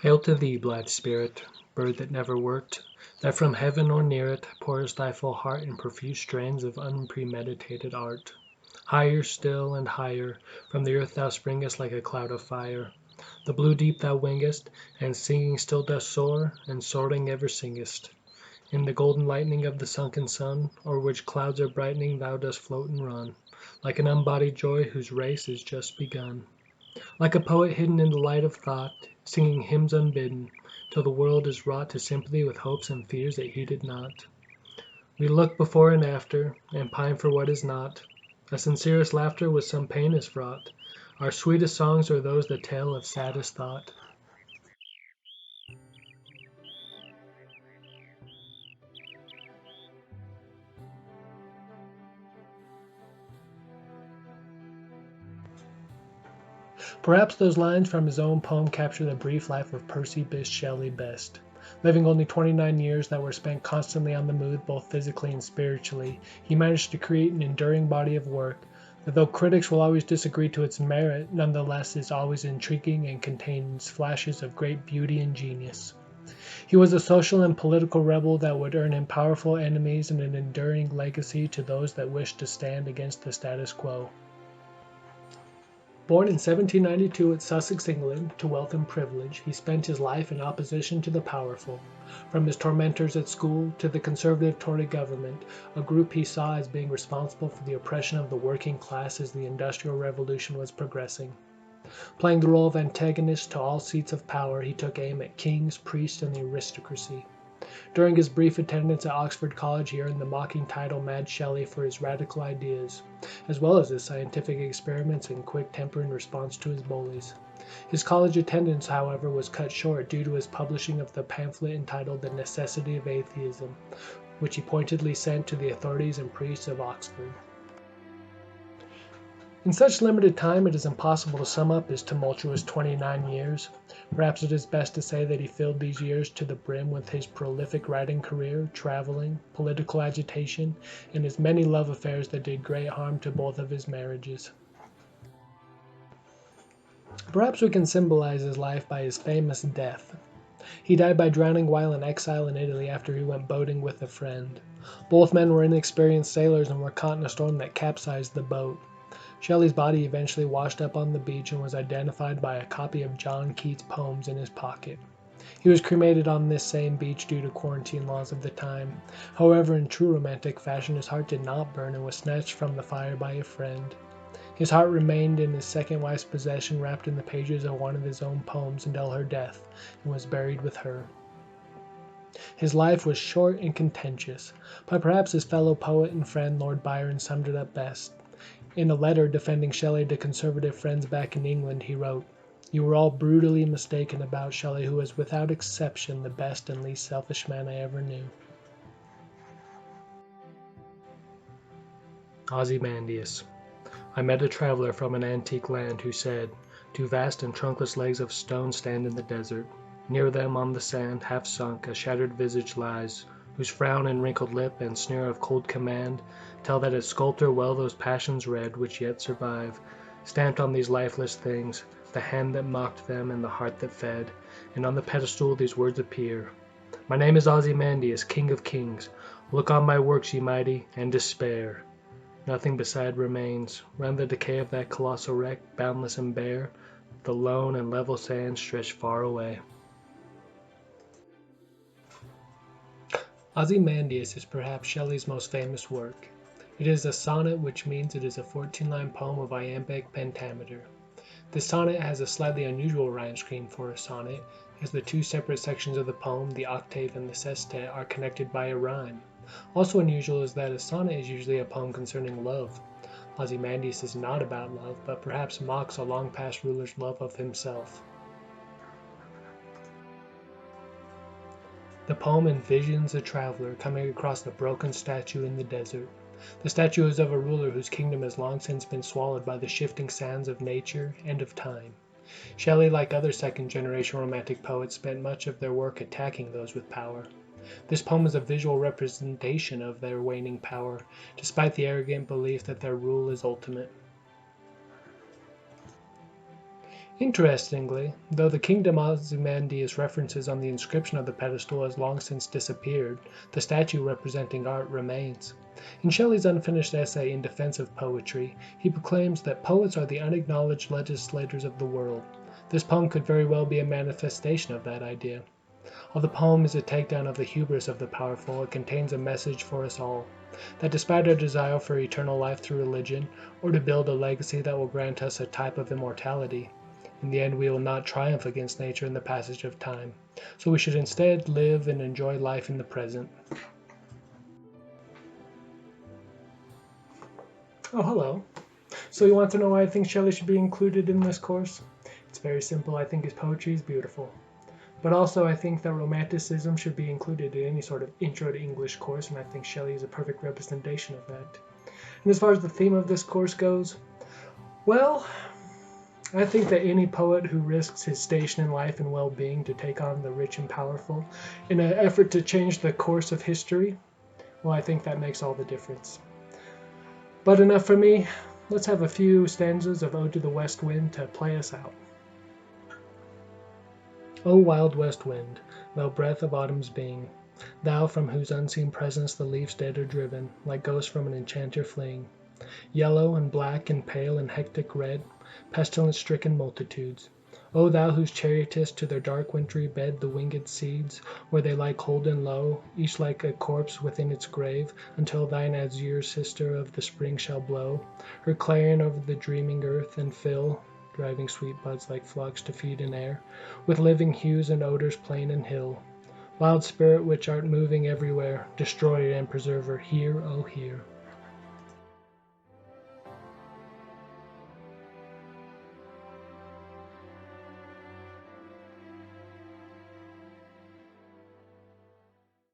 Hail to thee, blithe spirit, bird that never worked, that from heaven or near it pourest thy full heart in profuse strains of unpremeditated art. Higher still and higher, from the earth thou springest like a cloud of fire. The blue deep thou wingest, and singing still dost soar, and soaring ever singest. In the golden lightning of the sunken sun, o'er which clouds are brightening thou dost float and run, like an unbodied joy whose race is just begun. Like a poet hidden in the light of thought, singing hymns unbidden, till the world is wrought to sympathy with hopes and fears that heeded not. We look before and after, and pine for what is not. Our sincerest laughter with some pain is fraught. Our sweetest songs are those that tell of saddest thought. Perhaps those lines from his own poem capture the brief life of Percy Bysshe Shelley best. Living only 29 years that were spent constantly on the move both physically and spiritually, he managed to create an enduring body of work that, though critics will always disagree to its merit, nonetheless is always intriguing and contains flashes of great beauty and genius. He was a social and political rebel that would earn him powerful enemies and an enduring legacy to those that wished to stand against the status quo. Born in 1792 at Sussex, England, to wealth and privilege, he spent his life in opposition to the powerful. From his tormentors at school to the conservative Tory government, a group he saw as being responsible for the oppression of the working class as the Industrial Revolution was progressing. Playing the role of antagonist to all seats of power, he took aim at kings, priests, and the aristocracy. During his brief attendance at Oxford College, he earned the mocking title Mad Shelley for his radical ideas, as well as his scientific experiments and quick temper in response to his bullies. His college attendance, however, was cut short due to his publishing of the pamphlet entitled The Necessity of Atheism, which he pointedly sent to the authorities and priests of Oxford. In such limited time, it is impossible to sum up his tumultuous 29 years. Perhaps it is best to say that he filled these years to the brim with his prolific writing career, traveling, political agitation, and his many love affairs that did great harm to both of his marriages. Perhaps we can symbolize his life by his famous death. He died by drowning while in exile in Italy after he went boating with a friend. Both men were inexperienced sailors and were caught in a storm that capsized the boat. Shelley's body eventually washed up on the beach and was identified by a copy of John Keats' poems in his pocket. He was cremated on this same beach due to quarantine laws of the time. However, in true romantic fashion, his heart did not burn and was snatched from the fire by a friend. His heart remained in his second wife's possession, wrapped in the pages of one of his own poems until her death, and was buried with her. His life was short and contentious, but perhaps his fellow poet and friend Lord Byron summed it up best. In a letter defending Shelley to conservative friends back in England, he wrote, "You were all brutally mistaken about Shelley, who was without exception the best and least selfish man I ever knew." Ozymandias. I met a traveler from an antique land who said, "Two vast and trunkless legs of stone stand in the desert. Near them on the sand, half sunk, a shattered visage lies, whose frown and wrinkled lip and sneer of cold command tell that its sculptor well those passions read which yet survive, stamped on these lifeless things, the hand that mocked them and the heart that fed, and on the pedestal these words appear: My name is Ozymandias, King of Kings. Look on my works, ye mighty, and despair. Nothing beside remains. Round the decay of that colossal wreck, boundless and bare, the lone and level sands stretch far away." Ozymandias is perhaps Shelley's most famous work. It is a sonnet, which means it is a 14-line poem of iambic pentameter. This sonnet has a slightly unusual rhyme scheme for a sonnet, as the two separate sections of the poem, the octave and the sestet, are connected by a rhyme. Also unusual is that a sonnet is usually a poem concerning love. Ozymandias is not about love, but perhaps mocks a long-past ruler's love of himself. The poem envisions a traveler coming across the broken statue in the desert. The statue is of a ruler whose kingdom has long since been swallowed by the shifting sands of nature and of time. Shelley, like other second-generation romantic poets, spent much of their work attacking those with power. This poem is a visual representation of their waning power, despite the arrogant belief that their rule is ultimate. Interestingly, though the kingdom Ozymandias references on the inscription of the pedestal has long since disappeared, the statue representing art remains. In Shelley's unfinished essay in defense of poetry, he proclaims that poets are the unacknowledged legislators of the world. This poem could very well be a manifestation of that idea. While the poem is a takedown of the hubris of the powerful, it contains a message for us all, that despite our desire for eternal life through religion, or to build a legacy that will grant us a type of immortality, in the end we will not triumph against nature in the passage of time, so we should instead live and enjoy life in the present. Oh, hello. So you want to know why I think Shelley should be included in this course? It's very simple. I think his poetry is beautiful. But also, I think that romanticism should be included in any sort of intro to English course, and I think Shelley is a perfect representation of that. And as far as the theme of this course goes, well, I think that any poet who risks his station in life and well-being to take on the rich and powerful in an effort to change the course of history, well, I think that makes all the difference. But enough for me. Let's have a few stanzas of Ode to the West Wind to play us out. O wild west wind, thou breath of autumn's being, thou from whose unseen presence the leaves dead are driven, like ghosts from an enchanter fleeing, yellow and black and pale and hectic red, pestilence-stricken multitudes. O thou whose chariotist to their dark wintry bed the winged seeds, where they lie cold and low, each like a corpse within its grave, until thine azure sister of the spring shall blow her clarion over the dreaming earth, and fill driving sweet buds like flocks to feed in air, with living hues and odors plain and hill. Wild spirit which art moving everywhere, destroyer and preserver, hear, O hear.